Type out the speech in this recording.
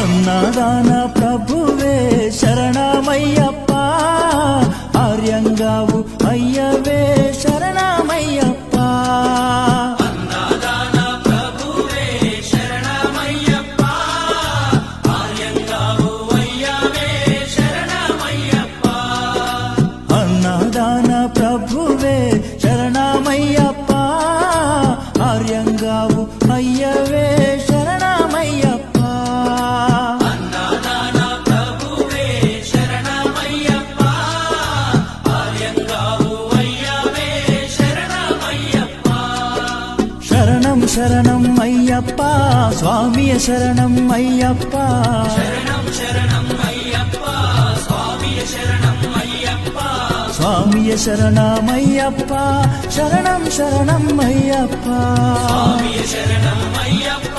అన్నదాన ప్రభువే శరణమయ్యప్ప, ఆర్యంగావు అయ్యవే శరణమయ్యప్ప. అన్నదాన ప్రభువే శరణమయ్యప్ప, ఆర్యంగావు అయ్యవే శరణమయ్యప్ప. అన్నదాన ప్రభువే శరణమయ్యప్ప, ఆర్యంగావు అయ్యవే శరణమయ్యప్ప. అన్నదాన ప్రభువే శరణమయ్యప్ప, ఆర్యంగావు అయ్యవే శరణమయ్యప్ప. శరణం శరణం అయ్యప్ప, స్వామియ శరణం అయ్యప్ప. శరణం శరణం అయ్యప్ప, స్వామియ శరణం అయ్యప్ప. స్వామియ శరణమయ్యప్ప, శరణం శరణం అయ్యప్ప. స్వామియ శరణం అయ్యప్ప.